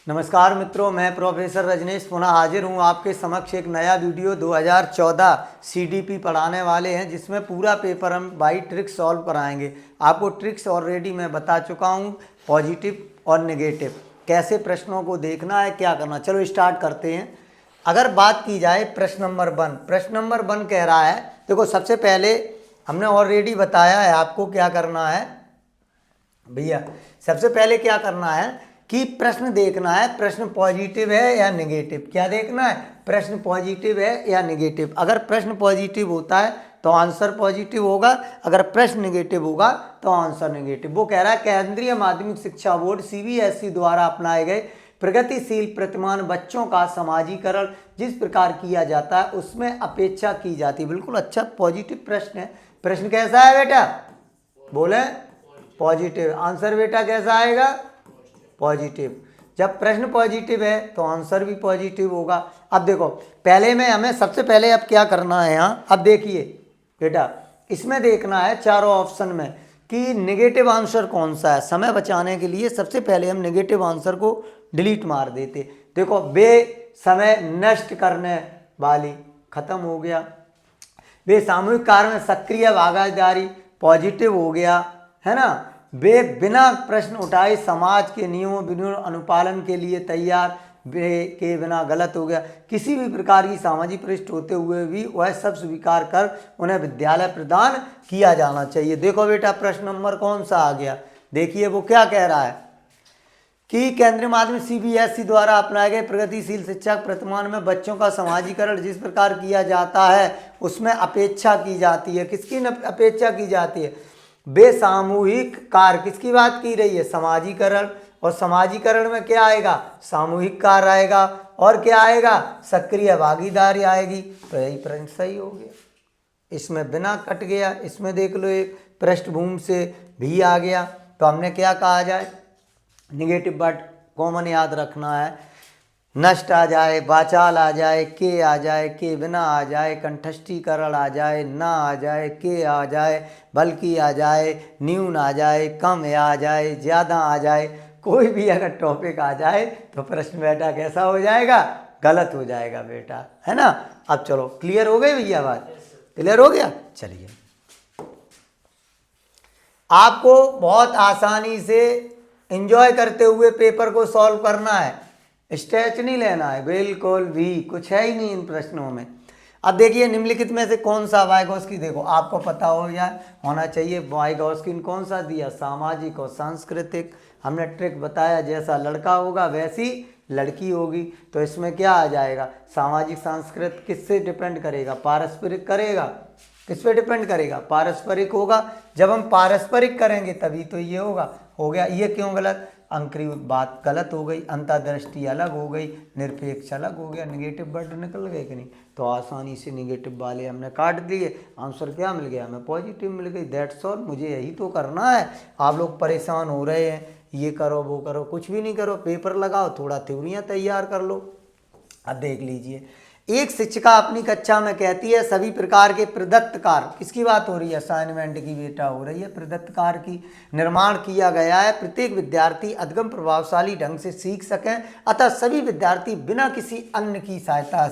नमस्कार मित्रों, मैं प्रोफेसर रजनीश पुनः हाजिर हूँ आपके समक्ष एक नया वीडियो 2014 सीडीपी पढ़ाने वाले हैं, जिसमें पूरा पेपर हम बाई ट्रिक्स सॉल्व कराएंगे। आपको ट्रिक्स ऑलरेडी मैं बता चुका हूँ, पॉजिटिव और नेगेटिव कैसे प्रश्नों को देखना है, क्या करना। चलो स्टार्ट करते हैं। अगर बात की जाए प्रश्न नंबर वन कह रहा है, देखो सबसे पहले हमने ऑलरेडी बताया है आपको क्या करना है भैया। सबसे पहले क्या करना है कि प्रश्न देखना है, प्रश्न पॉजिटिव है या नेगेटिव। क्या देखना है? प्रश्न पॉजिटिव है या नेगेटिव। अगर प्रश्न पॉजिटिव होता है तो आंसर पॉजिटिव होगा, अगर प्रश्न नेगेटिव होगा तो आंसर नेगेटिव। वो कह रहा है केंद्रीय माध्यमिक शिक्षा बोर्ड सीबीएसई द्वारा अपनाए गए प्रगतिशील प्रतिमान बच्चों का समाजीकरण जिस प्रकार किया जाता है उसमें अपेक्षा की जाती है। बिल्कुल अच्छा पॉजिटिव प्रश्न है। प्रश्न कैसा है बेटा? बोले पॉजिटिव। आंसर बेटा कैसा आएगा? पॉजिटिव। जब प्रश्न पॉजिटिव है तो आंसर भी पॉजिटिव होगा। अब देखो पहले में हमें सबसे पहले अब क्या करना है यहाँ। अब देखिए बेटा, इसमें देखना है चारों ऑप्शन में कि नेगेटिव आंसर कौन सा है। समय बचाने के लिए सबसे पहले हम नेगेटिव आंसर को डिलीट मार देते। देखो बे समय नष्ट करने वाली खत्म हो गया। वे सामूहिक कार्य में सक्रिय भागीदारी पॉजिटिव हो गया, है ना। वे बिना प्रश्न उठाए समाज के नियमों विनियमों अनुपालन के लिए तैयार, वे के बिना गलत हो गया। किसी भी प्रकार की सामाजिक पृष्ठ होते हुए भी वह सब स्वीकार कर उन्हें विद्यालय प्रदान किया जाना चाहिए। देखो बेटा प्रश्न नंबर कौन सा आ गया, देखिए वो क्या कह रहा है कि केंद्रीय माध्यमिक सीबीएसई द्वारा अपनाए गए प्रगतिशील शिक्षा प्रतिमान में बच्चों का समाजीकरण जिस प्रकार किया जाता है उसमें अपेक्षा की जाती है। किसकी अपेक्षा की जाती है? बेसामूहिक कार्य। किसकी बात की रही है? समाजीकरण। और समाजीकरण में क्या आएगा? सामूहिक कार्य आएगा। और क्या आएगा? सक्रिय भागीदारी आएगी। तो यही प्रश्न सही हो गया। इसमें बिना कट गया। इसमें देख लो एक पृष्ठभूमि से भी आ गया। तो हमने क्या कहा जाए, निगेटिव वर्ड कॉमन याद रखना है। नष्ट आ जाए, वाचाल आ जाए, के आ जाए, के बिना आ जाए, कंठस्थीकरण आ जाए, ना आ जाए, के आ जाए, बल्कि आ जाए, न्यून आ जाए, कम आ जाए, ज़्यादा आ जाए। कोई भी अगर टॉपिक आ जाए तो प्रश्न बेटा कैसा हो जाएगा? गलत हो जाएगा बेटा, है ना। अब चलो क्लियर हो गई भैया बात? क्लियर हो गया। चलिए आपको बहुत आसानी से एंजॉय करते हुए पेपर को सॉल्व करना है, स्ट्रेच नहीं लेना है बिल्कुल भी, कुछ है ही नहीं इन प्रश्नों में। अब देखिए निम्नलिखित में से कौन सा वाइगोस्की, देखो आपको पता हो या होना चाहिए वाइगोस्की ने कौन सा दिया? सामाजिक और सांस्कृतिक। हमने ट्रिक बताया जैसा लड़का होगा वैसी लड़की होगी। तो इसमें क्या आ जाएगा? सामाजिक सांस्कृतिक किससे डिपेंड करेगा? पारस्परिक करेगा। किस पे डिपेंड करेगा? पारस्परिक होगा। जब हम पारस्परिक करेंगे तभी तो ये होगा। हो गया। ये क्यों गलत? अंतरी बात गलत हो गई, अंतर्दृष्टि अलग हो गई, निरपेक्ष अलग हो गया। निगेटिव वर्ड निकल गए कि नहीं? तो आसानी से निगेटिव वाले हमने काट दिए। आंसर क्या मिल गया? हमें पॉजिटिव मिल गई। That's all. मुझे यही तो करना है। आप लोग परेशान हो रहे हैं, ये करो वो करो, कुछ भी नहीं करो, पेपर लगाओ, थोड़ा थ्योरियाँ तैयार कर लो। अब देख लीजिए, एक शिक्षिका अपनी कक्षा में कहती है सभी प्रकार के प्रदत्त कार्य, किसकी बात हो रही है? असाइनमेंट की बेटा हो रही है। प्रदत्त कार्य की निर्माण किया गया है, प्रत्येक विद्यार्थी अधिगम प्रभावशाली ढंग से सीख सकें, अतः सभी विद्यार्थी बिना किसी अन्य की सहायता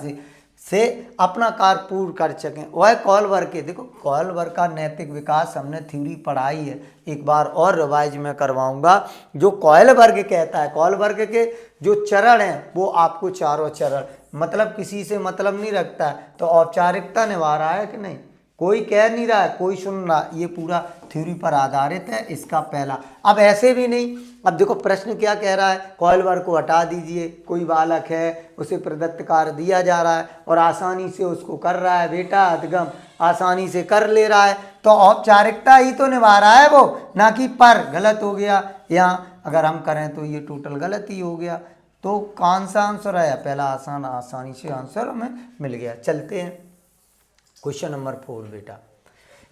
से अपना कार्य पूर्ण कर सकें। वह कौल वर्ग के, देखो कौल वर्ग का नैतिक विकास हमने थ्योरी पढ़ाई है, एक बार और रिवाइज में करवाऊंगा। जो कौल वर्ग कहता है, कौल वर्ग के जो चरण हैं वो आपको चारों चरण, मतलब किसी से मतलब नहीं रखता है, तो औपचारिकता निभा रहा है कि नहीं? कोई कह नहीं रहा है, कोई सुन रहा, ये पूरा थ्योरी पर आधारित है। इसका पहला। अब ऐसे भी नहीं, अब देखो प्रश्न क्या कह रहा है? कॉइल वर्ग को हटा दीजिए। कोई बालक है, उसे प्रदत्त कार्य दिया जा रहा है और आसानी से उसको कर रहा है बेटा, अधिगम आसानी से कर ले रहा है, तो औपचारिकता ही तो निभा रहा है वो, ना कि पर। गलत हो गया यहाँ अगर हम करें तो ये टोटल गलत ही हो गया। तो कौन सा आंसर आया? पहला आसानी से आंसर हमें मिल गया। चलते हैं क्वेश्चन नंबर 4 बेटा।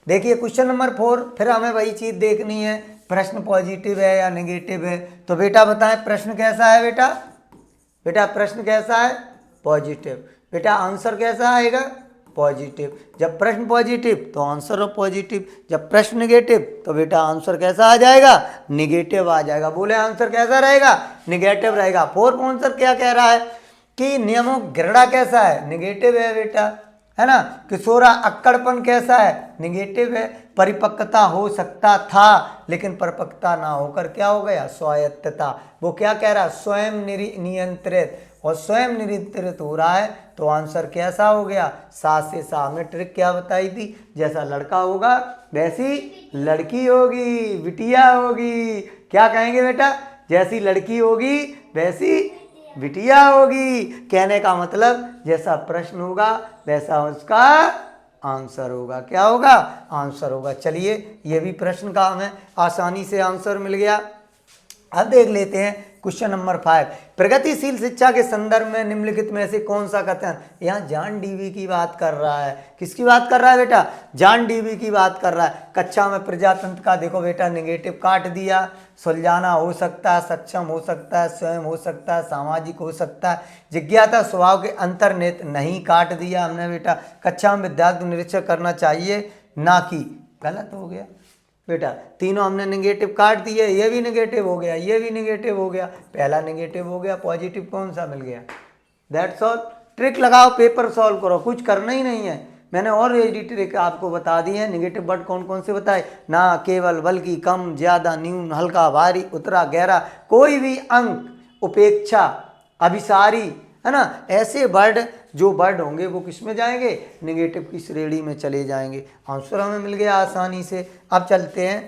देखिए क्वेश्चन नंबर 4, फिर हमें वही चीज़ देखनी है, प्रश्न पॉजिटिव है या नेगेटिव है। तो बेटा बताएं प्रश्न कैसा है बेटा? बेटा प्रश्न कैसा है? पॉजिटिव। बेटा आंसर कैसा आएगा? पॉजिटिव। जब प्रश्न पॉजिटिव तो आंसर पॉजिटिव, जब प्रश्न नेगेटिव तो बेटा आंसर कैसा आ जाएगा, निगेटिव आ जाएगा। बोले आंसर कैसा रहेगा, निगेटिव रहेगा। फोर्थ आंसर क्या कह रहा है कि नियमों गिरड़ा कैसा है, निगेटिव है बेटा, है ना। किशोरा अक्कड़पन कैसा है, निगेटिव है। परिपक्वता हो सकता था लेकिन परिपक्वता ना होकर क्या हो गया, स्वायत्तता। वो क्या कह रहा है, स्वयं नियंत्रित, और स्वयं नियंत्रित हो रहा है तो आंसर कैसा हो गया, 7 से 7। हमने ट्रिक क्या बताई थी, जैसा लड़का होगा वैसी लड़की होगी, बिटिया होगी। क्या कहेंगे बेटा, जैसी लड़की होगी वैसी बिटिया होगी। कहने का मतलब जैसा प्रश्न होगा वैसा उसका आंसर होगा। क्या होगा, आंसर होगा। चलिए ये भी प्रश्न का हमें आसानी से आंसर मिल गया। अब देख लेते हैं क्वेश्चन नंबर 5। प्रगतिशील शिक्षा के संदर्भ में निम्नलिखित में से कौन सा कथन, यहाँ जॉन डीवी की बात कर रहा है। किसकी बात कर रहा है बेटा, जॉन डीवी की बात कर रहा है। कक्षा में प्रजातंत्र का देखो बेटा निगेटिव काट दिया। सुलझाना हो सकता है, सक्षम हो सकता है, स्वयं हो सकता है, सामाजिक हो सकता है। जिज्ञासा स्वभाव के अंतर्निहित नहीं काट दिया हमने बेटा। कक्षा में विद्यार्थी निरीक्षण करना चाहिए ना कि, गलत हो गया बेटा। तीनों हमने नेगेटिव काट दिए, ये भी नेगेटिव हो गया, ये भी नेगेटिव हो गया, पहला नेगेटिव हो गया, पॉजिटिव कौन सा मिल गया। That's all. ट्रिक लगाओ, पेपर सॉल्व करो, कुछ करना ही नहीं है। मैंने और ये ट्रिक आपको बता दी है। नेगेटिव वर्ड कौन कौन से बताए, ना, केवल, बल्कि, कम, ज्यादा, न्यून, हल्का, भारी, उतरा, गहरा, कोई भी अंक, उपेक्षा, अभिसारी, है ना। ऐसे वर्ड जो वर्ड होंगे वो किस में जाएंगे, नेगेटिव की श्रेणी में चले जाएंगे। आंसर हमें मिल गया आसानी से। अब चलते हैं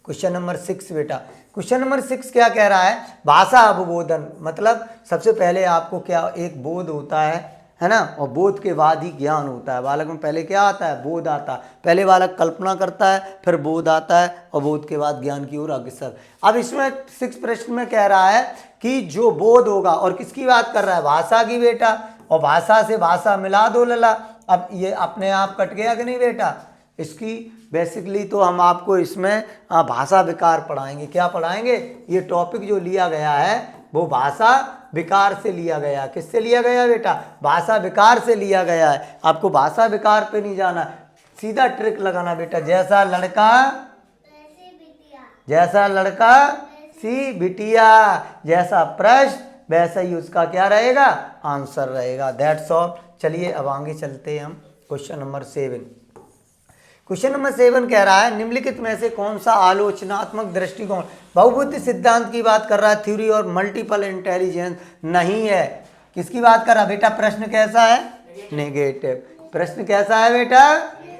क्वेश्चन नंबर 6 बेटा। क्वेश्चन नंबर 6 क्या कह रहा है, भाषा अवबोधन। मतलब सबसे पहले आपको क्या, एक बोध होता है ना, और बोध के बाद ही ज्ञान होता है। बालक में पहले क्या आता है, बोध आता है। पहले बालक कल्पना करता है, फिर बोध आता है, और बोध के बाद ज्ञान की ओर अग्रसर। अब इसमें 6 प्रश्न में कह रहा है कि जो बोध होगा, और किसकी बात कर रहा है, भाषा की बेटा, और भाषा से भाषा मिला दो लला। अब ये अपने आप कट गया कि नहीं बेटा। इसकी बेसिकली तो हम आपको इसमें भाषा विकार पढ़ाएंगे। क्या पढ़ाएंगे, ये टॉपिक जो लिया गया है वो भाषा विकार से लिया गया। किससे लिया गया बेटा, भाषा विकार से लिया गया है। आपको भाषा विकार पे नहीं जाना, सीधा ट्रिक लगाना बेटा। जैसा लड़का जैसा लड़का सी बिटिया, जैसा प्रश्न वैसा ही उसका क्या रहेगा, आंसर रहेगा। That's all. चलिए अब आगे चलते हैं हम क्वेश्चन नंबर 7। क्वेश्चन नंबर 7 कह रहा है निम्नलिखित में से कौन सा आलोचनात्मक दृष्टिकोण, बहुबुद्धि सिद्धांत की बात कर रहा है, थ्योरी और मल्टीपल इंटेलिजेंस नहीं है। किसकी बात कर रहा है बेटा, प्रश्न कैसा है, नेगेटिव। प्रश्न कैसा है बेटा,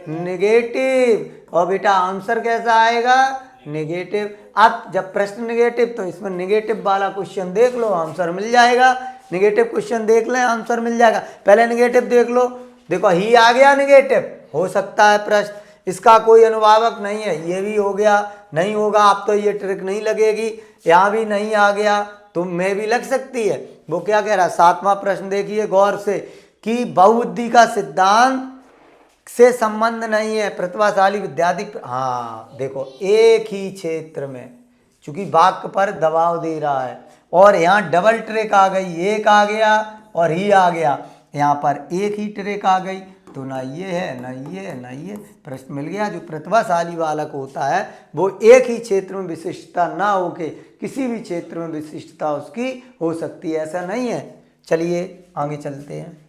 नेगेटिव। और बेटा आंसर कैसा आएगा, नेगेटिव। अब जब प्रश्न नेगेटिव तो इसमें नेगेटिव वाला क्वेश्चन देख लो, आंसर मिल जाएगा। नेगेटिव क्वेश्चन देख लें, आंसर मिल जाएगा। पहले नेगेटिव देख लो, देखो ही आ गया नेगेटिव, हो सकता है प्रश्न, इसका कोई अनुभावक नहीं है, ये भी हो गया। नहीं होगा आप तो ये ट्रिक नहीं लगेगी। यहाँ भी नहीं आ गया तो में भी लग सकती है। वो क्या कह रहा है, 7वां प्रश्न देखिए गौर से, कि बहुबुद्धि का सिद्धांत से संबंध नहीं है, प्रतिभाशाली विद्यार्थी। हाँ देखो, एक ही क्षेत्र में, चूंकि वाक्य पर दबाव दे रहा है, और यहाँ डबल ट्रिक आ गई, एक आ गया और ही आ गया। यहाँ पर एक ही ट्रिक आ गई, तो ना ये है ना ये है ना ये, प्रश्न मिल गया। जो प्रतिभाशाली बालक होता है वो एक ही क्षेत्र में विशिष्टता ना होके किसी भी क्षेत्र में विशिष्टता उसकी हो सकती है, ऐसा नहीं है। चलिए आगे चलते हैं।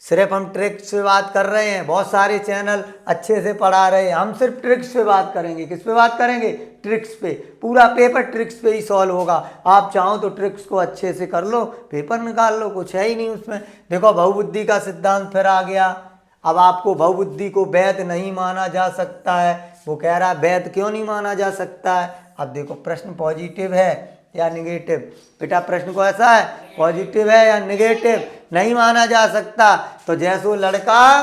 सिर्फ हम ट्रिक्स पे बात कर रहे हैं, बहुत सारे चैनल अच्छे से पढ़ा रहे हैं, हम सिर्फ ट्रिक्स पे बात करेंगे। किस पे बात करेंगे, ट्रिक्स पे। पूरा पेपर ट्रिक्स पे ही सॉल्व होगा। आप चाहो तो ट्रिक्स को अच्छे से कर लो, पेपर निकाल लो, कुछ है ही नहीं उसमें। देखो बहुबुद्धि का सिद्धांत फिर आ गया। अब आपको बहुबुद्धि को वैध नहीं माना जा सकता है, वो कह रहा है वैध क्यों नहीं माना जा सकता है। अब देखो प्रश्न पॉजिटिव है या निगेटिव, बेटा प्रश्न को ऐसा है, पॉजिटिव है या निगेटिव, नहीं माना जा सकता। तो जैसो लड़का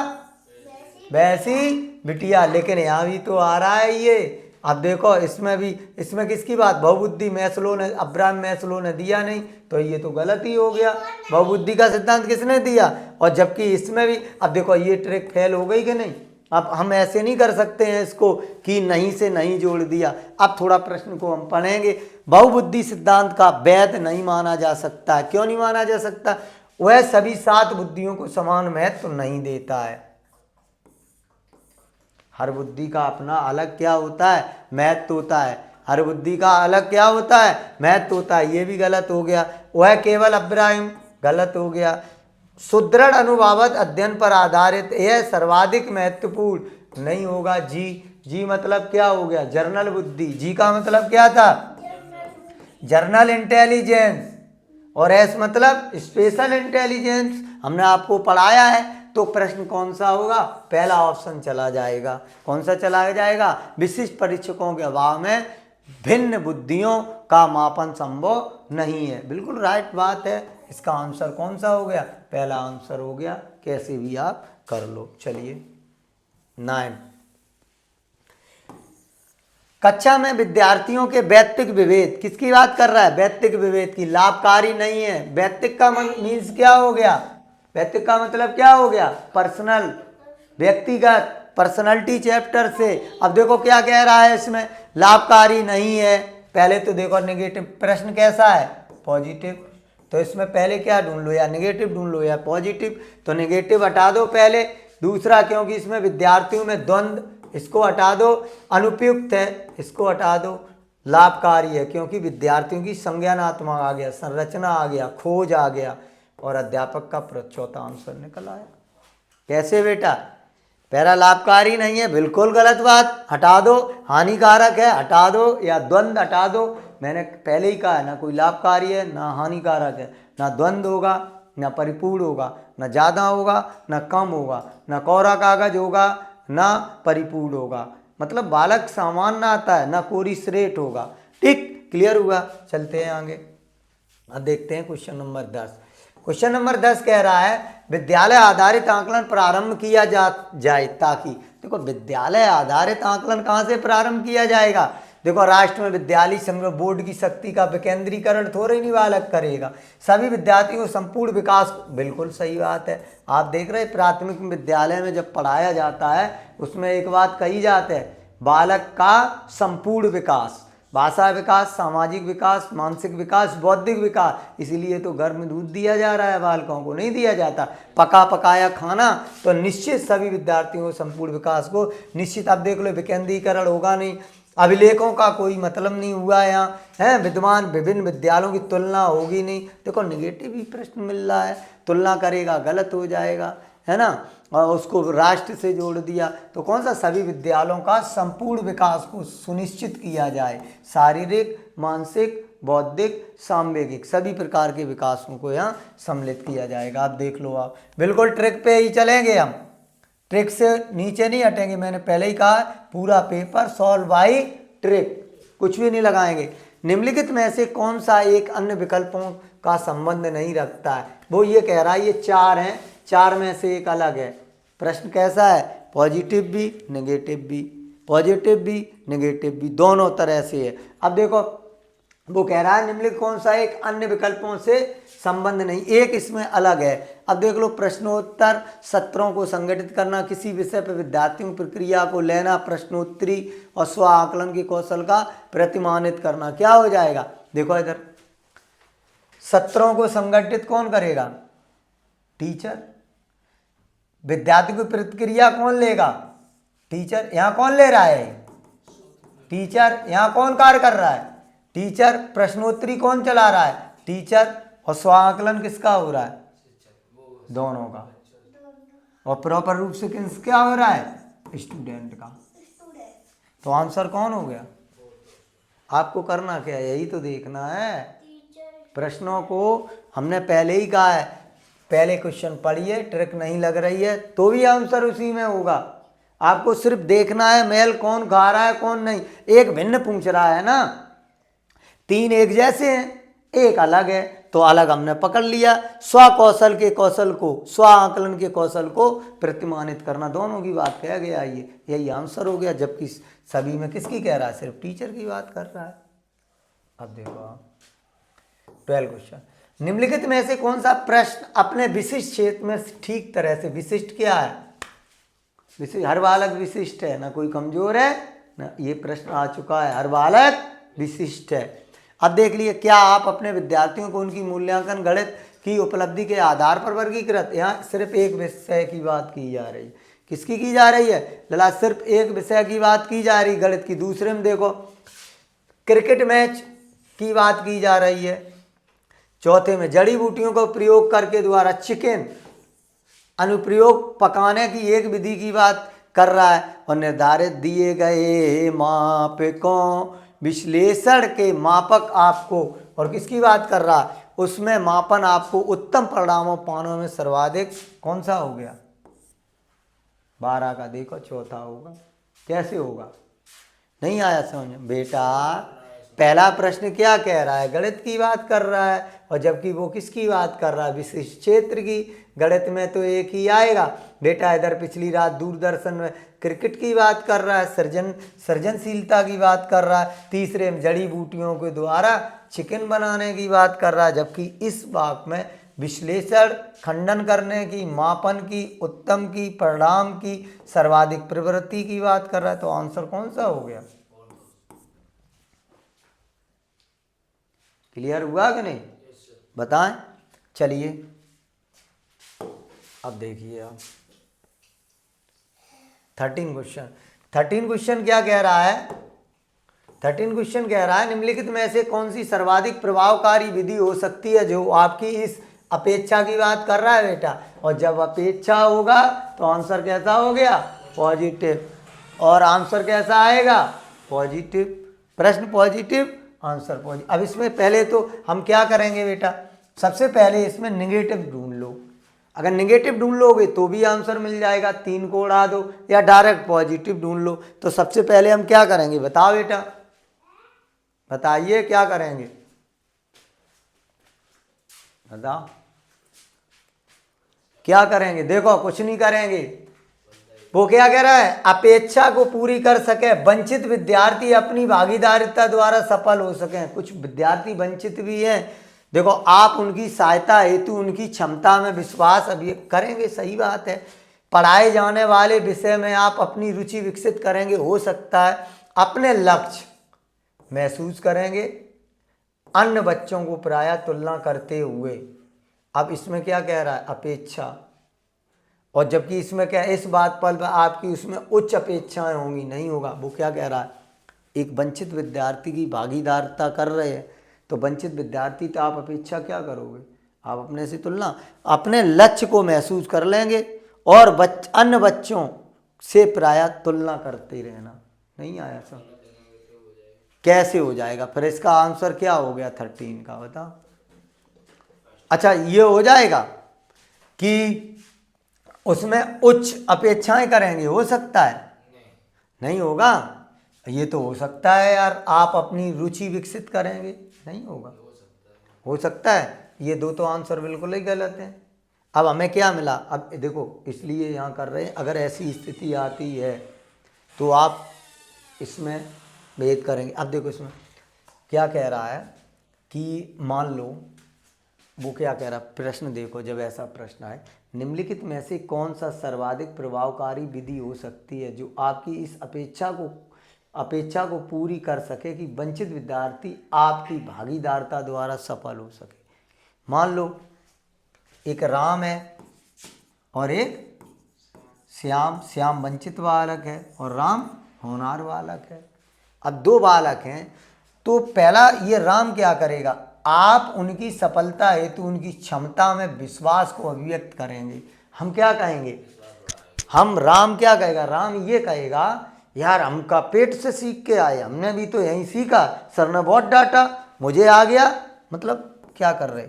वैसी बिटिया, लेकिन यहाँ भी तो आ रहा है ये। अब देखो इसमें भी, इसमें किसकी बात, बहुबुद्धि मैस्लो ने, अब्राहम मैस्लो ने दिया नहीं, तो ये तो गलत ही हो गया। बहुबुद्धि का सिद्धांत किसने दिया, और जबकि इसमें भी, अब देखो ये ट्रिक फेल हो गई कि नहीं। अब हम ऐसे नहीं कर सकते हैं इसको कि नहीं से नहीं जोड़ दिया। अब थोड़ा प्रश्न को हम पढ़ेंगे। बहुबुद्धि सिद्धांत का वैध नहीं माना जा सकता। क्यों नहीं माना जा सकता, वह सभी 7 बुद्धियों को समान महत्व नहीं देता है। हर बुद्धि का अपना अलग क्या होता है, महत्व होता है। हर बुद्धि का अलग क्या होता है, महत्व होता है। ये भी गलत हो गया। वह केवल अब्राहिम, गलत हो गया। सुदृढ़ अनुभवत अध्ययन पर आधारित यह सर्वाधिक महत्वपूर्ण नहीं होगा। जी, जी मतलब क्या हो गया, जर्नल बुद्धि। जी का मतलब क्या था, जर्नल इंटेलिजेंस। और एस मतलब स्पेशल इंटेलिजेंस। हमने आपको पढ़ाया है। तो प्रश्न कौन सा होगा, पहला ऑप्शन चला जाएगा। कौन सा चला जाएगा, विशिष्ट परीक्षकों के अभाव में भिन्न बुद्धियों का मापन संभव नहीं है। बिल्कुल राइट बात है। इसका आंसर कौन सा हो गया, पहला आंसर हो गया। कैसे भी आप कर लो। चलिए 9, कक्षा में विद्यार्थियों के व्यक्तिक विभेद, किसकी बात कर रहा है, व्यक्तिक विभेद की, लाभकारी नहीं है। व्यक्तिक का मीन्स क्या हो गया, व्यक्तिक का मतलब क्या हो गया, पर्सनल, व्यक्तिगत, पर्सनैलिटी चैप्टर से। अब देखो क्या कह रहा है इसमें, लाभकारी नहीं है। पहले तो देखो नेगेटिव, प्रश्न कैसा है, पॉजिटिव। तो इसमें पहले क्या ढूंढ लो, या नेगेटिव ढूंढ लो या पॉजिटिव। तो नेगेटिव हटा दो पहले। दूसरा, क्योंकि इसमें विद्यार्थियों में द्वंद्व, इसको हटा दो। अनुपयुक्त है, इसको हटा दो। लाभकारी है, क्योंकि विद्यार्थियों की संज्ञानात्मक आ गया, संरचना आ गया, खोज आ गया। और अध्यापक का चौथा आंसर निकल आया। कैसे बेटा, पहला लाभकारी नहीं है, बिल्कुल गलत बात, हटा दो। हानिकारक है, हटा दो। या द्वंद्व हटा दो। मैंने पहले ही कहा है, ना कोई लाभकारी है ना हानिकारक है, ना द्वंद्व होगा ना परिपूर्ण होगा, ना ज़्यादा होगा ना कम होगा, ना कोरा कागज होगा ना परिपूर्ण होगा। मतलब बालक सामान्य आता है, ना कोरी श्रेष्ठ होगा। ठीक, क्लियर हुआ। चलते हैं आगे। अब देखते हैं क्वेश्चन नंबर 10। क्वेश्चन नंबर 10 कह रहा है विद्यालय आधारित आकलन प्रारंभ किया जाए ताकि, देखो विद्यालय आधारित आकलन कहाँ से प्रारंभ किया जाएगा। देखो राष्ट्र में विद्यालय संघ बोर्ड की शक्ति का विकेंद्रीकरण थोड़े नहीं बालक करेगा, सभी विद्यार्थियों को संपूर्ण विकास। बिल्कुल सही बात है। आप देख रहे प्राथमिक विद्यालय में जब पढ़ाया जाता है उसमें एक बात कही जाती है, बालक का संपूर्ण विकास, भाषा विकास, सामाजिक विकास, मानसिक विकास, बौद्धिक विकास। इसीलिए तो घर में दूध दिया जा रहा है, बालकों को नहीं दिया जाता पका पकाया खाना। तो निश्चित सभी विद्यार्थियों को संपूर्ण विकास को निश्चित। अब देख लो विकेंद्रीकरण होगा नहीं, अभिलेखों का कोई मतलब नहीं हुआ यहाँ है, विद्वान विभिन्न विद्यालयों की तुलना होगी नहीं। देखो निगेटिव ही प्रश्न मिल रहा है, तुलना करेगा गलत हो जाएगा, है ना। और उसको राष्ट्र से जोड़ दिया, तो कौन सा, सभी विद्यालयों का संपूर्ण विकास को सुनिश्चित किया जाए, शारीरिक, मानसिक, बौद्धिक, सामवेगिक सभी प्रकार के विकासों को यहाँ सम्मिलित किया जाएगा। आप देख लो, आप बिल्कुल ट्रिक पे ही चलेंगे, हम ट्रिक से नीचे नहीं हटेंगे। मैंने पहले ही कहा पूरा पेपर सॉल्व बाई ट्रिक, कुछ भी नहीं लगाएंगे। निम्नलिखित में से कौन सा एक अन्य विकल्पों का संबंध नहीं रखता है, वो ये कह रहा है ये 4 हैं, 4 में से एक अलग है। प्रश्न कैसा है, पॉजिटिव भी नेगेटिव भी, पॉजिटिव भी नेगेटिव भी, दोनों तरह से है। अब देखो वो कह रहा है निम्नलिखित कौन सा एक अन्य विकल्पों से संबंध नहीं, एक इसमें अलग है। अब देख लो, प्रश्नोत्तर सत्रों को संगठित करना, किसी विषय पर विद्यार्थियों की प्रक्रिया को लेना, प्रश्नोत्तरी और स्व आकलन के कौशल का प्रतिमानित करना, क्या हो जाएगा। देखो इधर सत्रों को संगठित कौन करेगा, टीचर। विद्यार्थी की प्रतिक्रिया कौन लेगा, टीचर। यहाँ कौन ले रहा है, टीचर। यहाँ कौन कार्य कर रहा है, टीचर। प्रश्नोत्तरी कौन चला रहा है, टीचर। और स्वांकलन किसका हो रहा है, दोनों का। और प्रॉपर रूप से किस क्या हो रहा है, स्टूडेंट का। तो आंसर कौन हो गया। आपको करना क्या है, यही तो देखना है। प्रश्नों को हमने पहले ही कहा है, पहले क्वेश्चन पढ़िए, ट्रिक नहीं लग रही है तो भी आंसर उसी में होगा। आपको सिर्फ देखना है मेल कौन खा रहा है कौन नहीं। एक भिन्न पूछ रहा है ना, 3 एक जैसे हैं, एक अलग है, तो अलग हमने पकड़ लिया। स्व कौशल के कौशल को, स्व आकलन के कौशल को प्रतिमानित करना, दोनों की बात कह गया, ये यही आंसर हो गया। जबकि सभी में किसकी कह रहा है, सिर्फ टीचर की बात कर रहा है। अब देखो 12 क्वेश्चन, निम्नलिखित में से कौन सा प्रश्न अपने विशिष्ट क्षेत्र में ठीक तरह से, विशिष्ट क्या है, विशिष्ट, हर बालक विशिष्ट है, ना कोई कमजोर है ना, ये प्रश्न आ चुका है, हर बालक विशिष्ट है। अब देख लिए, क्या आप अपने विद्यार्थियों को उनकी मूल्यांकन गणित की उपलब्धि के आधार पर वर्गीकृत, यहाँ सिर्फ एक विषय की बात की जा रही है। किसकी की जा रही है लला? सिर्फ एक विषय की बात की जा रही गणित की। दूसरे में देखो क्रिकेट मैच की बात की जा रही है। चौथे में जड़ी बूटियों को प्रयोग करके द्वारा चिकन अनुप्रयोग पकाने की एक विधि की बात कर रहा है। और निर्धारित दिए गए मापकों विश्लेषण के मापक आपको, और किसकी बात कर रहा है, उसमें मापन आपको उत्तम परिणामों पाने में सर्वाधिक कौन सा हो गया? 12 का देखो चौथा होगा। कैसे होगा? नहीं आया समझ में बेटा? पहला प्रश्न क्या कह रहा है? गणित की बात कर रहा है, और जबकि वो किसकी बात कर रहा है? विशिष्ट क्षेत्र की। गणित में तो एक ही आएगा बेटा। इधर पिछली रात दूरदर्शन में क्रिकेट की बात कर रहा है, सृजनशीलता की बात कर रहा है। तीसरे में जड़ी बूटियों के द्वारा चिकन बनाने की बात कर रहा है, जबकि इस वाक्य में विश्लेषण, खंडन करने की, मापन की, उत्तम की, परिणाम की, सर्वाधिक प्रवृत्ति की बात कर रहा है। तो आंसर कौन सा हो गया? क्लियर हुआ कि नहीं? बताएं। चलिए अब देखिए आप 13 क्वेश्चन क्या कह रहा है? 13 क्वेश्चन कह रहा है निम्नलिखित में से कौन सी सर्वाधिक प्रभावकारी विधि हो सकती है जो आपकी इस अपेक्षा की बात कर रहा है बेटा। और जब अपेक्षा होगा तो आंसर कैसा हो गया? पॉजिटिव। और आंसर कैसा आएगा? पॉजिटिव। प्रश्न पॉजिटिव, आंसर पॉजिटिव। अब इसमें पहले तो हम क्या करेंगे बेटा? सबसे पहले इसमें निगेटिव ढूंढ लो। अगर निगेटिव ढूंढ लोगे तो भी आंसर मिल जाएगा, 3 को उड़ा दो, या डायरेक्ट पॉजिटिव ढूंढ लो। तो सबसे पहले हम क्या करेंगे बताओ बेटा? बताइए क्या करेंगे? बताओ क्या करेंगे? देखो कुछ नहीं करेंगे। वो क्या कह रहा है? अपेक्षा को पूरी कर सके वंचित विद्यार्थी अपनी भागीदारिता द्वारा सफल हो सके। कुछ विद्यार्थी वंचित भी हैं, देखो आप उनकी सहायता हेतु उनकी क्षमता में विश्वास अभी करेंगे। सही बात है। पढ़ाए जाने वाले विषय में आप अपनी रुचि विकसित करेंगे, हो सकता है अपने लक्ष्य महसूस करेंगे अन्य बच्चों को प्रायः तुलना करते हुए। अब इसमें क्या कह रहा है? अपेक्षा। और जबकि इसमें क्या है? इस बात पर आपकी उसमें उच्च अपेक्षाएं होंगी, नहीं होगा। वो क्या कह रहा है? एक वंचित विद्यार्थी की भागीदारिता कर रहे हैं, तो वंचित विद्यार्थी तो आप अपेक्षा क्या करोगे? आप अपने से तुलना, अपने लक्ष्य को महसूस कर लेंगे और अन्य बच्चों से प्रायः तुलना करते रहना। नहीं आया सब? कैसे हो जाएगा? फिर इसका आंसर क्या हो गया 13 का? बताओ। अच्छा ये हो जाएगा कि उसमें उच्च अपेक्षाएं करेंगे, हो सकता है? नहीं होगा। ये तो हो सकता है यार, आप अपनी रुचि विकसित करेंगे, नहीं होगा। हो सकता है। ये दो तो आंसर बिल्कुल ही गलत है। अब हमें क्या मिला? अब देखो इसलिए यहाँ कर रहे हैं, अगर ऐसी स्थिति आती है तो आप इसमें भेद करेंगे। अब देखो इसमें क्या कह रहा है कि मान लो, वो क्या कह रहा है? प्रश्न देखो, जब ऐसा प्रश्न आए, निम्नलिखित में से कौन सा सर्वाधिक प्रभावकारी विधि हो सकती है जो आपकी इस अपेक्षा को पूरी कर सके कि वंचित विद्यार्थी आपकी भागीदारिता द्वारा सफल हो सके। मान लो एक राम है और एक श्याम वंचित बालक है और राम होनहार बालक है। अब 2 बालक हैं, तो पहला ये राम क्या करेगा? आप उनकी सफलता हेतु उनकी क्षमता में विश्वास को अभिव्यक्त करेंगे। हम क्या कहेंगे? राम क्या कहेगा? राम ये कहेगा यार हमका पेट से सीख के आए, हमने भी तो यहीं सीखा, सर ने बहुत डांटा, मुझे आ गया। मतलब क्या कर रहे?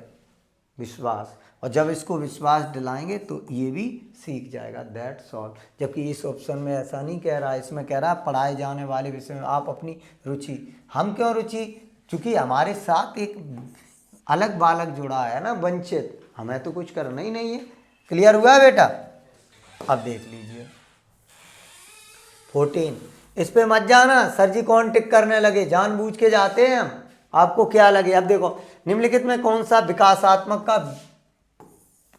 विश्वास। और जब इसको विश्वास दिलाएंगे तो ये भी सीख जाएगा। That's all. जबकि इस ऑप्शन में ऐसा नहीं कह रहा है, इसमें कह रहा है पढ़ाए जाने वाले विषय में आप अपनी रुचि। हम क्यों रुचि? क्योंकि हमारे साथ एक अलग बालक जुड़ा है ना, वंचित, हमें तो कुछ करना ही नहीं है। क्लियर हुआ बेटा? अब देख लीजिए 14। इस पे मत जाना, सर जी कौन टिक करने लगे, जानबूझ के जाते हैं हम। आपको क्या लगे? अब देखो निम्नलिखित में कौन सा विकासात्मक का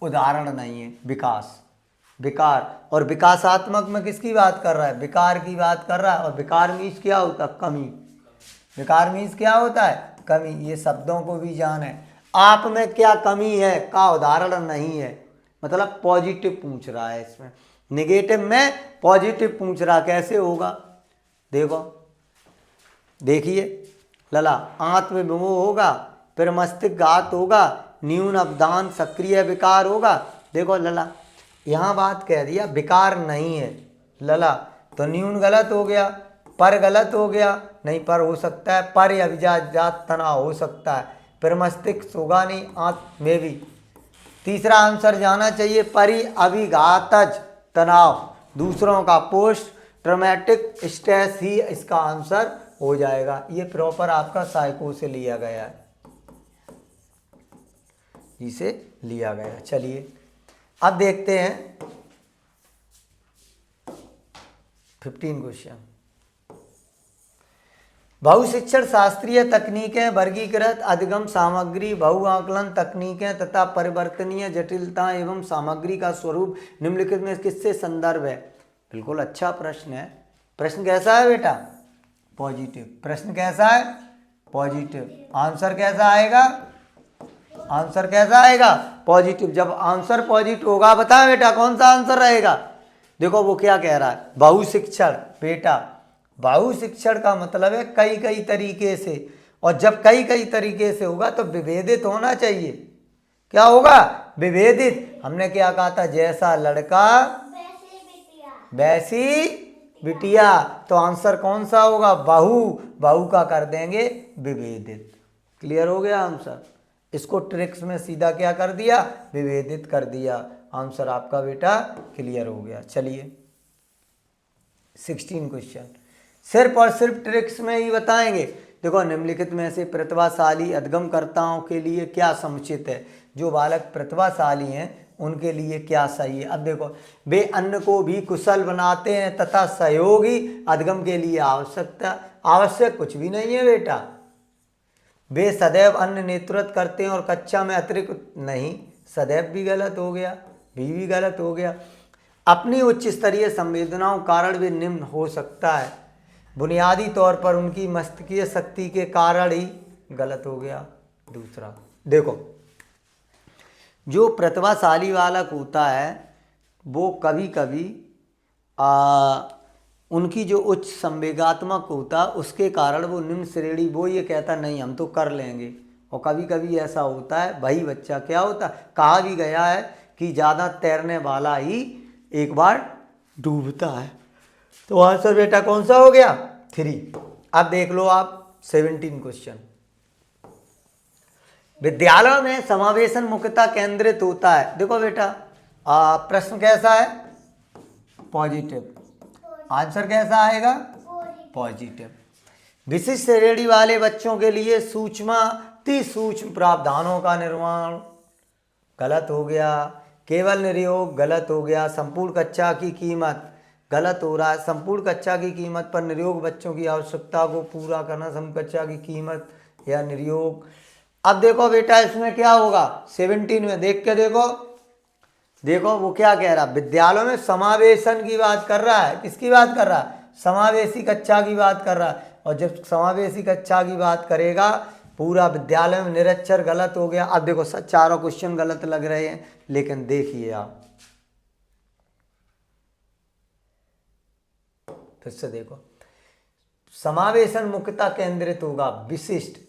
उदाहरण नहीं है? विकार। और विकासात्मक में किसकी बात कर रहा है? विकार की बात कर रहा है। और विकार मीन्स क्या होता है? कमी। विकार मीन्स क्या होता है? कमी, ये शब्दों को भी जाने। आप में क्या कमी है का उदाहरण नहीं है, मतलब पॉजिटिव पूछ रहा है इसमें, निगेटिव में पॉजिटिव पूछ रहा, कैसे होगा देखो, देखिए लला आत्मविमोह होगा, फिर मस्तिष्क घात होगा, न्यून अवदान सक्रिय विकार होगा। देखो लला यहाँ बात कह दिया विकार नहीं है लला, तो न्यून गलत हो गया, पर गलत हो गया, नहीं पर हो सकता है, पर या विजात तनाव हो सकता है, फिर मस्तिष्क होगा नहीं, आंत में भी। तीसरा आंसर जाना चाहिए परि अभिघातज तनाव, दूसरों का पोस्ट ट्रॉमेटिक स्ट्रेस ही इसका आंसर हो जाएगा। ये प्रॉपर आपका साइको से लिया गया है, इसे लिया गया। चलिए अब देखते हैं 15 क्वेश्चन। बहुशिक्षण शास्त्रीय तकनीकें, वर्गीकृत अधिगम सामग्री, बहुआकलन तकनीकें तथा परिवर्तनीय जटिलता एवं सामग्री का स्वरूप निम्नलिखित में किससे संदर्भ है। बिल्कुल अच्छा प्रश्न है। प्रश्न कैसा है बेटा, पॉजिटिव। प्रश्न कैसा है, पॉजिटिव। आंसर कैसा आएगा, आंसर कैसा आएगा, पॉजिटिव। जब आंसर पॉजिटिव होगा बताएं बेटा कौन सा आंसर रहेगा। देखो वो क्या कह रहा है, बहुशिक्षण। बेटा बहुशिक्षण का मतलब है कई कई तरीके से, और जब कई कई तरीके से होगा तो विभेदित होना चाहिए। क्या होगा, विभेदित। हमने क्या कहा था, जैसा लड़का वैसी बिटिया, तो आंसर कौन सा होगा, बहु। बहु का कर देंगे विभेदित। क्लियर हो गया आंसर। इसको ट्रिक्स में सीधा क्या कर दिया, विभेदित कर दिया। आंसर आपका बेटा क्लियर हो गया। चलिए 16 क्वेश्चन, सिर्फ और सिर्फ ट्रिक्स में ही बताएंगे। देखो निम्नलिखित में से प्रतिभाशाली अधिगमकर्ताओं के लिए क्या समुचित है। जो बालक प्रतिभाशाली हैं उनके लिए क्या सही है। अब देखो, वे अन्य को भी कुशल बनाते हैं तथा सहयोगी अधिगम के लिए आवश्यक कुछ भी नहीं है बेटा। वे सदैव अन्य नेतृत्व करते हैं और कक्षा में अतिरिक्त नहीं, सदैव भी गलत हो गया, भी गलत हो गया। अपनी उच्च स्तरीय संवेदनाओं कारण वे निम्न हो सकता है, बुनियादी तौर पर उनकी मस्तिष्कीय शक्ति के कारण ही, गलत हो गया। दूसरा देखो, जो प्रतिभाशाली बालक होता है वो कभी कभी उनकी जो उच्च संवेगात्मक होता है उसके कारण वो निम्न श्रेणी, वो ये कहता नहीं हम तो कर लेंगे। और कभी कभी ऐसा होता है, वही बच्चा क्या होता, कहा भी गया है कि ज़्यादा तैरने वाला ही एक बार डूबता है। तो आंसर बेटा कौन सा हो गया, 3। अब देख लो आप 17 क्वेश्चन। विद्यालयों में समावेशन मुख्यतः केंद्रित होता है। देखो बेटा प्रश्न कैसा है, पॉजिटिव। आंसर कैसा आएगा, पॉजिटिव। विशिष्ट श्रेणी वाले बच्चों के लिए अति सूक्ष्म प्रावधानों का निर्माण, गलत हो गया। केवल निरयोग, गलत हो गया। संपूर्ण कक्षा की कीमत, गलत हो रहा है। संपूर्ण कक्षा की कीमत पर निरयोग बच्चों की आवश्यकता को पूरा करना, संपूर्ण कक्षा की कीमत या निरयोग। अब देखो बेटा इसमें क्या होगा, 17 में देख के देखो, देखो वो क्या कह रहा, विद्यालयों में समावेशन की बात कर रहा है। किसकी बात कर रहा है, समावेशी कक्षा की बात कर रहा है। और जब समावेशी कक्षा की बात करेगा, पूरा विद्यालय में निरक्षर, गलत हो गया। अब देखो चारों क्वेश्चन गलत लग रहे हैं, लेकिन देखिए आप फिर से देखो, समावेशन मुख्यतः केंद्रित होगा, विशिष्ट,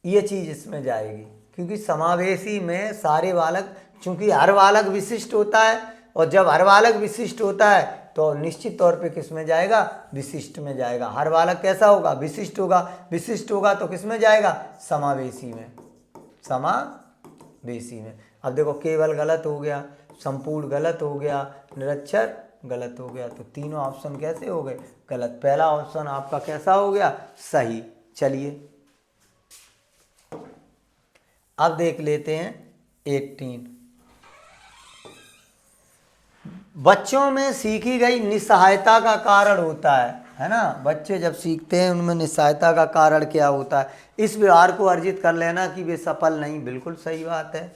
ये चीज इसमें जाएगी। क्योंकि समावेशी में सारे बालक, चूंकि हर बालक विशिष्ट होता है, और जब हर बालक विशिष्ट होता है तो निश्चित तौर पे किस में जाएगा, विशिष्ट में जाएगा। हर बालक कैसा होगा, विशिष्ट होगा। विशिष्ट होगा तो किस में जाएगा, समावेशी में, समावेशी में। अब देखो केवल गलत हो गया, संपूर्ण गलत हो गया, निरक्षर गलत हो गया। तो तीनों ऑप्शन कैसे हो गए, गलत। पहला ऑप्शन आपका कैसा हो गया, सही। चलिए अब देख लेते हैं 18। बच्चों में सीखी गई निस्सहायता का कारण होता है ना। बच्चे जब सीखते हैं उनमें निस्सहायता का कारण क्या होता है, इस व्यवहार को अर्जित कर लेना कि वे सफल नहीं, बिल्कुल सही बात है।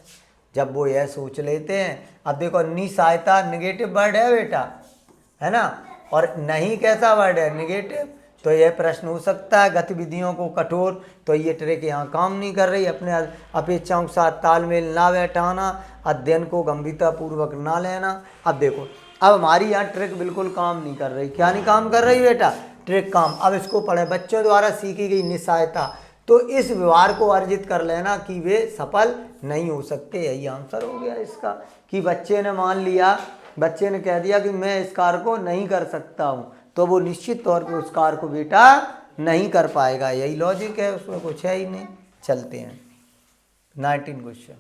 जब वो यह सोच लेते हैं, अब देखो निस्सहायता निगेटिव वर्ड है बेटा, है ना। और नहीं कैसा वर्ड है, निगेटिव। तो यह प्रश्न हो सकता है। गतिविधियों को कठोर, तो ये ट्रिक यहाँ काम नहीं कर रही। अपने अपेक्षाओं के साथ तालमेल ना बैठाना, अध्ययन को गंभीरतापूर्वक ना लेना। अब देखो, अब हमारी यहाँ ट्रिक बिल्कुल काम नहीं कर रही। क्या नहीं काम कर रही बेटा? ट्रिक काम। अब इसको पढ़े, बच्चों द्वारा सीखी गई निस्सहायता, तो इस व्यवहार को अर्जित कर लेना कि वे सफल नहीं हो सकते। यही आंसर हो गया इसका, कि बच्चे ने मान लिया, बच्चे ने कह दिया कि मैं इस कार्य को नहीं कर सकता हूँ, तो वो निश्चित तौर पे उस कार्य को बेटा नहीं कर पाएगा। यही लॉजिक है, उसमें कुछ है ही नहीं। चलते हैं 19 क्वेश्चन।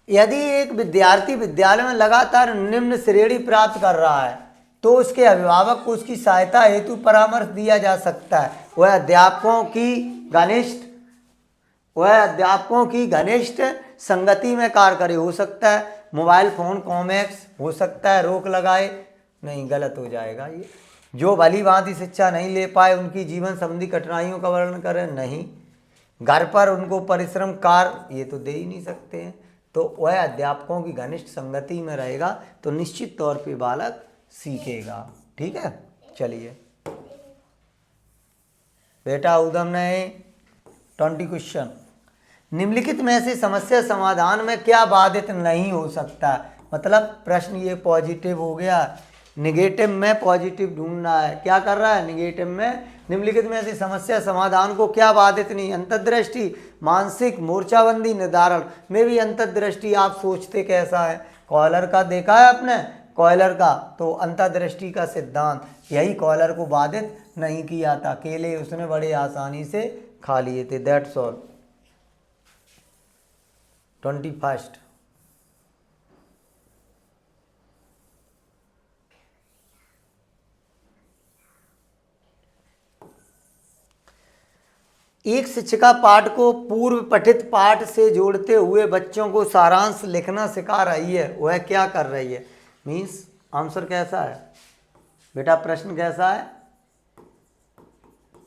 यदि एक विद्यार्थी विद्यालय में लगातार निम्न श्रेणी प्राप्त कर रहा है, तो उसके अभिभावक को उसकी सहायता हेतु परामर्श दिया जा सकता है। वह अध्यापकों की घनिष्ठ संगति में कार्य करे। हो सकता है मोबाइल फोन, कॉमिक्स, हो सकता है रोक लगाए। नहीं, गलत हो जाएगा ये। जो भली भांति शिक्षा नहीं ले पाए, उनकी जीवन संबंधी कठिनाइयों का वर्णन करें। नहीं। घर पर उनको परिश्रम कार्य, ये तो दे ही नहीं सकते हैं। तो वह अध्यापकों की घनिष्ठ संगति में रहेगा, तो निश्चित तौर पे बालक सीखेगा। ठीक है, चलिए बेटा उदम ने 20 क्वेश्चन। निम्नलिखित में से समस्या समाधान में क्या बाधित नहीं हो सकता? मतलब प्रश्न ये पॉजिटिव हो गया, निगेटिव में पॉजिटिव ढूंढना है। क्या कर रहा है? निगेटिव में निम्नलिखित में से समस्या समाधान को क्या बाधित नहीं? अंतर्दृष्टि, मानसिक मोर्चाबंदी, निर्धारण में भी अंतर्दृष्टि। आप सोचते कैसा है? कॉयलर का देखा है आपने? कॉयलर का, तो अंतर्दृष्टि का सिद्धांत, यही कॉयलर को बाधित नहीं किया था। केले उसने बड़े आसानी से खा लिए थे। That's all. 21। एक शिक्षिका पाठ को पूर्व पठित पाठ से जोड़ते हुए बच्चों को सारांश लिखना सिखा रही है। वह क्या कर रही है? मीन्स आंसर कैसा है बेटा? प्रश्न कैसा है?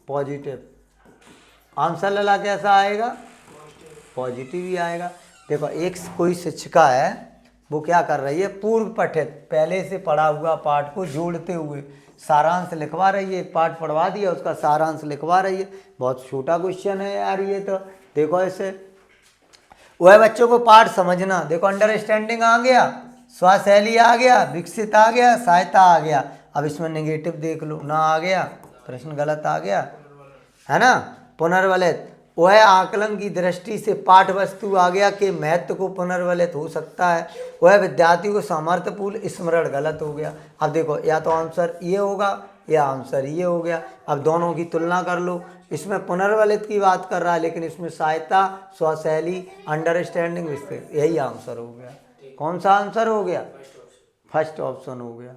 पॉजिटिव। आंसर लला कैसा आएगा? पॉजिटिव ही आएगा। देखो, एक कोई शिक्षिका है, वो क्या कर रही है? पूर्व पठित, पहले से पढ़ा हुआ पाठ को जोड़ते हुए सारांश लिखवा रही है। एक पाठ पढ़वा दिया, उसका सारांश लिखवा रही है। बहुत छोटा क्वेश्चन है यार ये तो। देखो ऐसे, वह बच्चों को पाठ समझना, देखो अंडरस्टैंडिंग आ गया, स्वशैली आ गया, विकसित आ गया, सहायता आ गया। अब इसमें नेगेटिव देख लो, ना आ गया, प्रश्न गलत आ गया, है ना? पुनर्वलित, वह आकलन की दृष्टि से पाठ वस्तु आ गया के महत्व को पुनर्वलित हो सकता है। वह विद्यार्थी को सामर्थ्यपूर्ण स्मरण, गलत हो गया। अब देखो, या तो आंसर ये होगा या आंसर ये हो गया। अब दोनों की तुलना कर लो। इसमें पुनर्वलित की बात कर रहा है, लेकिन इसमें सहायता, स्वशैली, अंडरस्टैंडिंग, विस्तृत, यही आंसर हो गया। कौन सा आंसर हो गया? फर्स्ट ऑप्शन हो गया।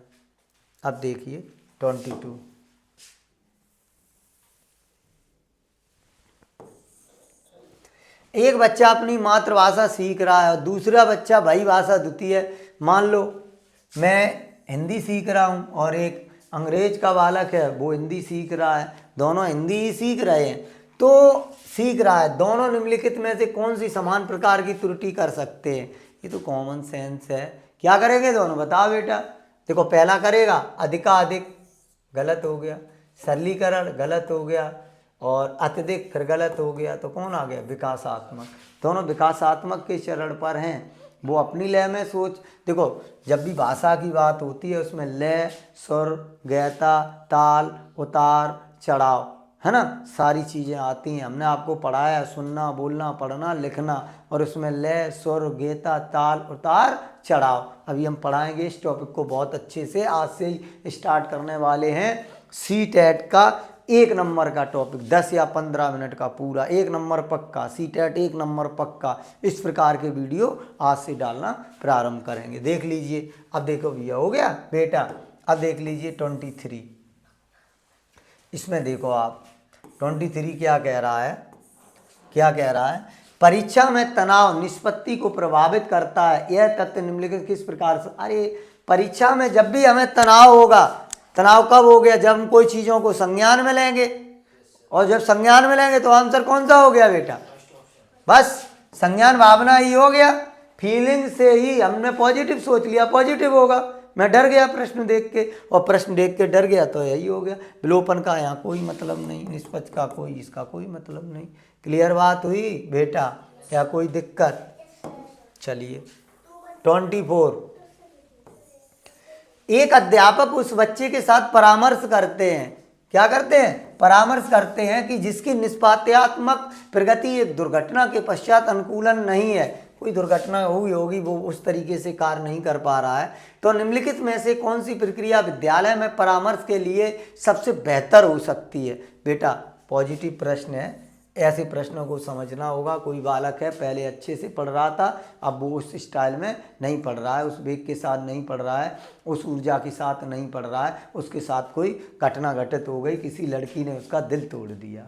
अब देखिए 22। एक बच्चा अपनी मातृभाषा सीख रहा है और दूसरा बच्चा भाई भाषा द्वितीय है। मान लो मैं हिंदी सीख रहा हूँ और एक अंग्रेज का बालक है, वो हिंदी सीख रहा है। दोनों हिंदी ही सीख रहे हैं, तो सीख रहा है। दोनों निम्नलिखित में से कौन सी समान प्रकार की त्रुटि कर सकते हैं? ये तो कॉमन सेंस है। क्या करेंगे दोनों? बताओ बेटा। देखो, पहला करेगा अधिकाधिक, गलत हो गया। सरलीकरण, गलत हो गया। और अत्यधिक, फिर गलत हो गया। तो कौन आ गया? विकासात्मक। दोनों विकासात्मक के चरण पर हैं। वो अपनी लय में सोच, देखो जब भी भाषा की बात होती है उसमें लय, सुर, गयता, ताल, उतार, चढ़ाव, है ना, सारी चीज़ें आती हैं। हमने आपको पढ़ाया सुनना, बोलना, पढ़ना, लिखना, और उसमें लय, सुर, गयता, ताल, उतार, चढ़ाव। अभी हम पढ़ाएंगे इस टॉपिक को बहुत अच्छे से। आज से ही स्टार्ट करने वाले हैं सी-टेट का 1 नंबर का टॉपिक, 10 या 15 मिनट का पूरा 1 नंबर पक्का। सी-टेट 1 नंबर पक्का। इस प्रकार के वीडियो आज से डालना प्रारंभ करेंगे। देख लीजिए। अब देखो भैया, हो गया बेटा। अब देख लीजिए 23। इसमें देखो आप 23 क्या कह रहा है? क्या कह रहा है? परीक्षा में तनाव निष्पत्ति को प्रभावित करता है। यह तथ्य निम्नलिखित किस प्रकार से? अरे परीक्षा में जब भी हमें तनाव होगा, तनाव कब हो गया? जब हम कोई चीज़ों को संज्ञान में लेंगे, और जब संज्ञान में लेंगे तो आंसर कौन सा हो गया बेटा? बस संज्ञान भावना ही हो गया, फीलिंग से ही हमने पॉजिटिव सोच लिया पॉजिटिव होगा। मैं डर गया प्रश्न देख के, और प्रश्न देख के डर गया तो यही हो गया। विलोपन का यहाँ कोई मतलब नहीं, निष्पक्ष का कोई, इसका कोई मतलब नहीं। क्लियर बात हुई बेटा? क्या कोई दिक्कत? चलिए 24। एक अध्यापक उस बच्चे के साथ परामर्श करते हैं। क्या करते हैं? परामर्श करते हैं कि जिसकी निष्पादनात्मक प्रगति एक दुर्घटना के पश्चात अनुकूलन नहीं है। कोई दुर्घटना हुई होगी, वो उस तरीके से कार्य नहीं कर पा रहा है। तो निम्नलिखित में से कौन सी प्रक्रिया विद्यालय में परामर्श के लिए सबसे बेहतर हो सकती है? बेटा पॉजिटिव प्रश्न है, ऐसे प्रश्नों को समझना होगा। कोई बालक है पहले अच्छे से पढ़ रहा था, अब वो उस स्टाइल में नहीं पढ़ रहा है, उस वेग के साथ नहीं पढ़ रहा है, उस ऊर्जा के साथ नहीं पढ़ रहा है, उसके साथ कोई घटना घटित हो गई, किसी लड़की ने उसका दिल तोड़ दिया।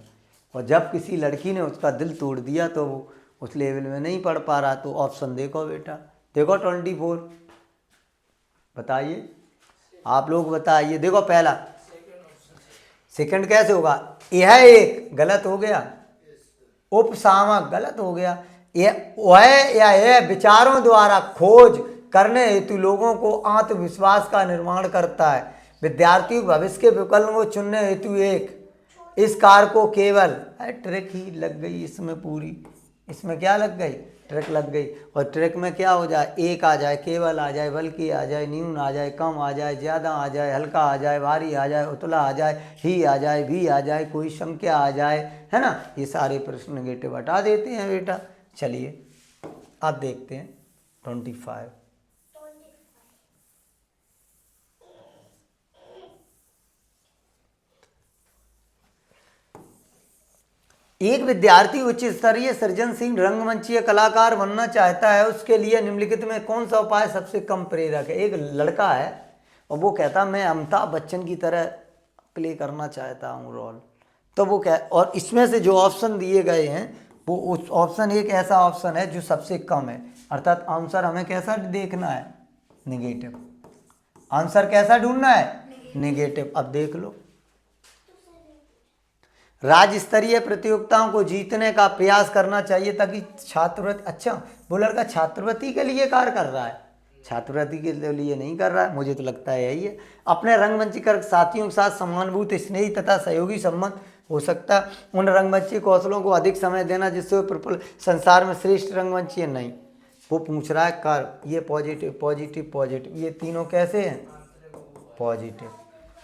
और जब किसी लड़की ने उसका दिल तोड़ दिया तो वो उस लेवल में नहीं पढ़ पा रहा। तो ऑप्शन देखो बेटा, देखो 24, बताइए आप लोग बताइए। देखो पहला, सेकंड कैसे होगा? यह एक गलत हो गया, उपसामक गलत हो गया। वह या यह विचारों द्वारा खोज करने हेतु लोगों को आत्मविश्वास का निर्माण करता है। विद्यार्थी भविष्य के विकल्प को चुनने हेतु एक इस कार को केवल ट्रिक ही लग गई इसमें पूरी। इसमें क्या लग गई? ट्रिक लग गई। और ट्रिक में क्या हो जाए? एक आ जाए, केवल आ जाए, बल्कि आ जाए, न्यून आ जाए, कम आ जाए, ज़्यादा आ जाए, हल्का आ जाए, भारी आ जाए, उतला आ जाए, ही आ जाए, भी आ जाए, कोई संख्या आ जाए, है ना। ये सारे प्रश्न नेगेटिव हटा देते हैं बेटा। चलिए अब देखते हैं 25। एक विद्यार्थी उच्च स्तरीय सृजनशील रंगमंचीय कलाकार बनना चाहता है, उसके लिए निम्नलिखित में कौन सा उपाय सबसे कम प्रेरक है? एक लड़का है और वो कहता मैं अमिताभ बच्चन की तरह प्ले करना चाहता हूँ रोल। तो वो क्या, और इसमें से जो ऑप्शन दिए गए हैं वो उस ऑप्शन एक ऐसा ऑप्शन है जो सबसे कम है, अर्थात आंसर हमें कैसा देखना है? निगेटिव। आंसर कैसा ढूंढना है? निगेटिव। अब देख लो, राज्य स्तरीय प्रतियोगिताओं को जीतने का प्रयास करना चाहिए ताकि छात्रवृत्ति, अच्छा वो लड़का छात्रवृत्ति के लिए कार्य कर रहा है, छात्रवृत्ति के लिए नहीं कर रहा है, मुझे तो लगता है यही है। अपने रंगमंचीकर साथियों के साथ समानुभूति, स्नेही तथा सहयोगी संबंध हो सकता है। उन रंगमंची कौशलों को अधिक समय देना जिससे वो संसार में श्रेष्ठ रंगमंची है। नहीं, वो पूछ रहा है कर, ये पॉजिटिव पॉजिटिव पॉजिटिव, ये तीनों कैसे हैं? पॉजिटिव।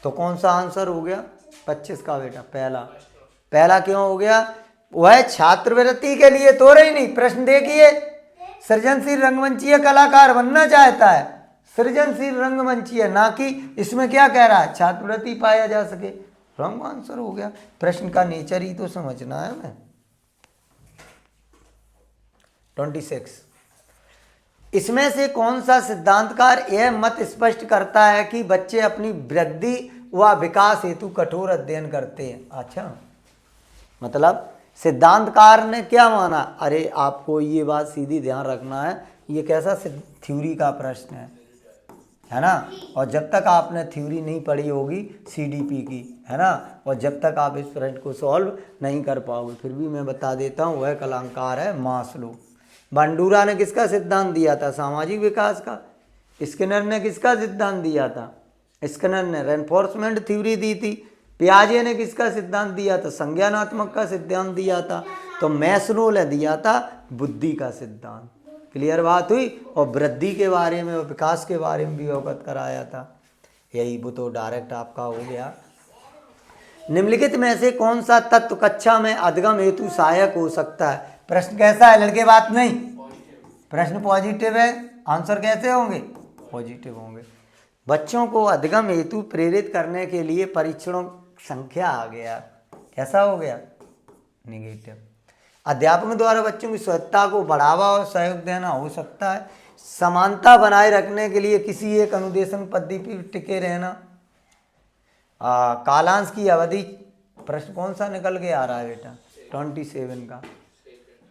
तो कौन सा आंसर हो गया 25 का बेटा? पहला क्यों हो गया? वह छात्रवृत्ति के लिए तो रही नहीं। प्रश्न देखिए, सृजनशील रंगमंचीय कलाकार बनना चाहता है, सृजनशील रंगमंचीय, ना कि इसमें क्या कह रहा है? छात्रवृत्ति पाया जा सके। रॉन्ग आंसर हो गया। प्रश्न का नेचर ही तो समझना है हमें। 26, इसमें से कौन सा सिद्धांतकार यह मत स्पष्ट करता है कि बच्चे अपनी वृद्धि व विकास हेतु कठोर अध्ययन करते हैं? अच्छा, मतलब सिद्धांतकार ने क्या माना? अरे आपको ये बात सीधी ध्यान रखना है, ये कैसा थ्योरी का प्रश्न है ना। और जब तक आपने थ्योरी नहीं पढ़ी होगी सीडीपी की, है ना, और जब तक आप इस प्रश्न को सॉल्व नहीं कर पाओगे। फिर भी मैं बता देता हूँ, वह कलाकार है मास्लो। बंडूरा ने किसका सिद्धांत दिया था? सामाजिक विकास का। स्किनर ने किसका सिद्धांत दिया था? स्किनर ने रेनफोर्समेंट थ्योरी दी थी। पियाजे ने किसका सिद्धांत दिया था? संज्ञानात्मक का सिद्धांत दिया था। तो मैस्लो ने दिया था बुद्धि का सिद्धांत। क्लियर बात हुई। और वृद्धि के बारे में और विकास के बारे में भी अवगत कराया था। यही वो तो डायरेक्ट आपका हो गया। निम्नलिखित में से कौन सा तत्व कक्षा में अधिगम हेतु सहायक हो सकता है? प्रश्न कैसा है लड़के? बात नहीं, प्रश्न पॉजिटिव है, आंसर कैसे होंगे? पॉजिटिव होंगे। बच्चों को अधिगम हेतु प्रेरित करने के लिए परीक्षणों संख्या आ गया, कैसा हो गया? निगेटिव। अध्यापकों द्वारा बच्चों की स्वच्छता को बढ़ावा और सहयोग देना हो सकता है। समानता बनाए रखने के लिए किसी एक अनुदेशन पद्धति पर टिके रहना। कालांश की अवधि, प्रश्न कौन सा निकल के आ रहा है बेटा? 27 का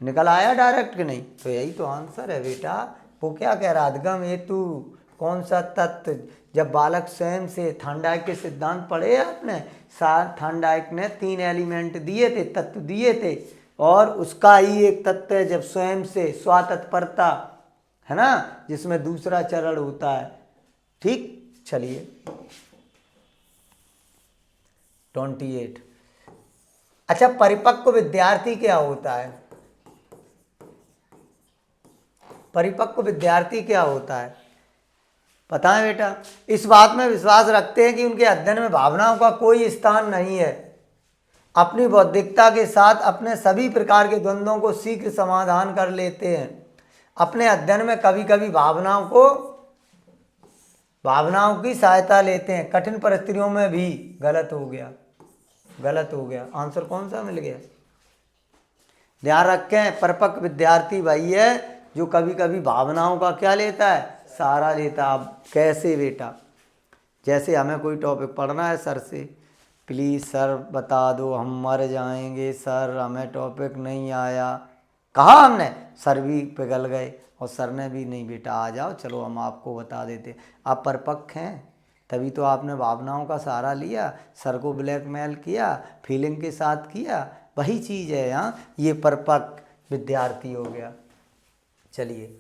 निकल आया डायरेक्ट कि नहीं? तो यही तो आंसर है बेटा। वो क्या कह रहा है? अधिगम हेतु कौन सा तत्व? जब बालक स्वयं से थॉर्नडाइक के सिद्धांत पढ़े आपने, थॉर्नडाइक ने 3 एलिमेंट दिए थे, तत्व दिए थे, और उसका ही एक तत्व है जब स्वयं से स्वातत्परता, है ना, जिसमें दूसरा चरण होता है। ठीक, चलिए 28। अच्छा, परिपक्व विद्यार्थी क्या होता है? परिपक्व विद्यार्थी क्या होता है पता है बेटा? इस बात में विश्वास रखते हैं कि उनके अध्ययन में भावनाओं का कोई स्थान नहीं है, अपनी बौद्धिकता के साथ अपने सभी प्रकार के द्वंद्वों को शीघ्र समाधान कर लेते हैं, अपने अध्ययन में कभी कभी भावनाओं की सहायता लेते हैं, कठिन परिस्थितियों में भी। गलत हो गया, आंसर कौन सा मिल गया? ध्यान रखें, परिपक्व विद्यार्थी वही है जो कभी कभी भावनाओं का क्या लेता है, सहारा लेता है। अब कैसे बेटा? जैसे हमें कोई टॉपिक पढ़ना है सर से, प्लीज़ सर बता दो, हम मर जाएंगे सर, हमें टॉपिक नहीं आया, कहा हमने, सर भी पिघल गए और सर ने भी, नहीं बेटा आ जाओ, चलो हम आपको बता देते। आप परिपक्व हैं तभी तो आपने भावनाओं का सहारा लिया, सर को ब्लैकमेल किया, फीलिंग के साथ किया, वही चीज़ है यहाँ, ये परिपक्व विद्यार्थी हो गया। चलिए,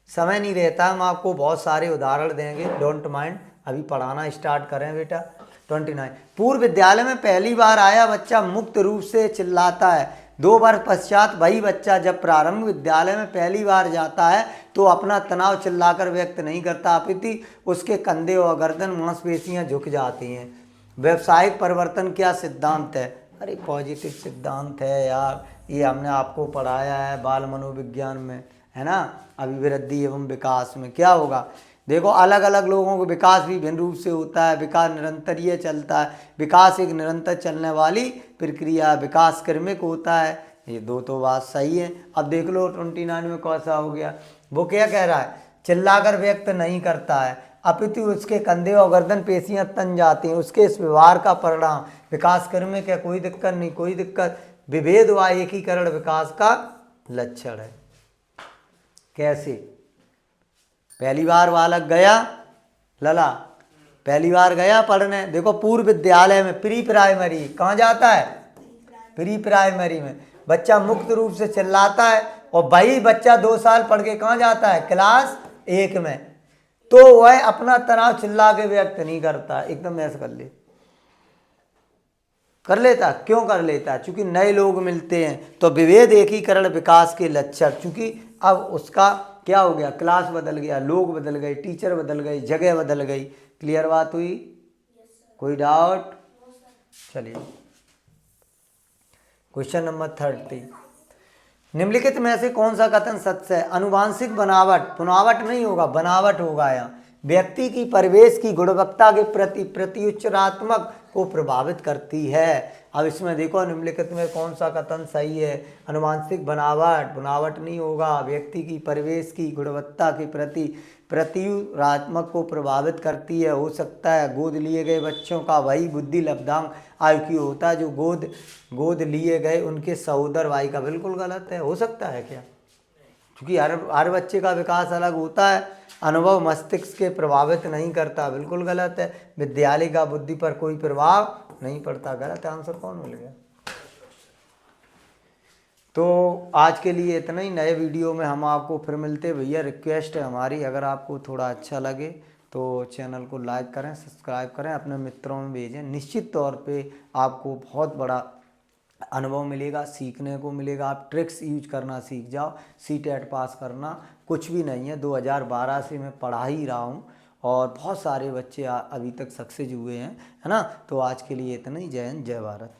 समय नहीं रहता, हम आपको बहुत सारे उदाहरण देंगे, डोंट माइंड, अभी पढ़ाना स्टार्ट करें बेटा। 29। पूर्व विद्यालय में पहली बार आया बच्चा मुक्त रूप से चिल्लाता है, 2 वर्ष पश्चात वही बच्चा जब प्रारंभ विद्यालय में पहली बार जाता है तो अपना तनाव चिल्लाकर व्यक्त नहीं करता, अपितु उसके कंधे और गर्दन मांसपेशियां झुक जाती हैं। व्यावसायिक परिवर्तन क्या सिद्धांत है? अरे पॉजिटिव सिद्धांत है यार, ये हमने आपको पढ़ाया है बाल मनोविज्ञान में, है ना। अभिवृद्धि एवं विकास में क्या होगा, देखो अलग अलग लोगों को विकास भी भिन्न रूप से होता है, विकास निरंतर ये चलता है, विकास एक निरंतर चलने वाली प्रक्रिया, विकास क्रमिक होता है, ये दो तो बात सही है। अब देख लो 29 में कौन सा हो गया, वो क्या कह रहा है, चिल्लाकर व्यक्त नहीं करता है, अपितु उसके कंधे और गर्दन पेशियां तन जाती हैं, उसके इस व्यवहार का परिणाम विकास क्रमिक है, कोई दिक्कत नहीं, कोई दिक्कत, विभेद व एकीकरण विकास का लक्षण है। कैसे? पहली बार बालक गया, लला पहली बार गया पढ़ने, देखो पूर्व विद्यालय में, प्री प्राइमरी, कहाँ जाता है, प्री प्राइमरी में, बच्चा मुक्त रूप से चिल्लाता है, और वही बच्चा 2 साल पढ़ के कहाँ जाता है, क्लास 1 में, तो वह अपना तनाव चिल्ला के व्यक्त नहीं करता, एकदम ऐसा कर लेता। क्यों कर लेता? क्योंकि नए लोग मिलते हैं, तो विभेद एकीकरण विकास के लक्षण, क्योंकि अब उसका क्या हो गया, क्लास बदल गया, लोग बदल गए, टीचर बदल गई, जगह बदल गई। क्लियर बात हुई? कोई डाउट? चलिए क्वेश्चन नंबर 30। निम्नलिखित में से कौन सा कथन सत्य है? अनुवांशिक बनावट, पुनावट नहीं होगा, बनावट होगा यहाँ, व्यक्ति की परिवेश की गुणवत्ता के प्रति प्रत्युच्चरात्मक को प्रभावित करती है। अब इसमें देखो निम्नलिखित में कौन सा कथन सही है? अनुवांशिक बनावट, बनावट नहीं होगा, व्यक्ति की परिवेश की गुणवत्ता के प्रति प्रत्युरात्मक को प्रभावित करती है। हो सकता है गोद लिए गए बच्चों का वही बुद्धि लब्धांक IQ होता है जो गोद लिए गए उनके सहोदर भाई का। बिल्कुल गलत है। हो सकता है क्या? क्योंकि हर बच्चे का विकास अलग होता है, अनुभव मस्तिष्क के प्रभावित नहीं करता। बिल्कुल गलत है। विद्यालय का बुद्धि पर कोई प्रभाव नहीं पड़ता। गलत है। आंसर कौन मिल गया? तो आज के लिए इतना ही। नए वीडियो में हम आपको फिर मिलते हैं। भैया रिक्वेस्ट है हमारी, अगर आपको थोड़ा अच्छा लगे तो चैनल को लाइक करें, सब्सक्राइब करें, अपने मित्रों में भेजें। निश्चित तौर पे आपको बहुत बड़ा अनुभव मिलेगा, सीखने को मिलेगा। आप ट्रिक्स यूज करना सीख जाओ। CTET पास करना कुछ भी नहीं है। 2012 से मैं पढ़ा ही रहा हूँ और बहुत सारे बच्चे अभी तक सक्सेस हुए हैं, है ना। तो आज के लिए इतना ही। जय हिंद, जय भारत।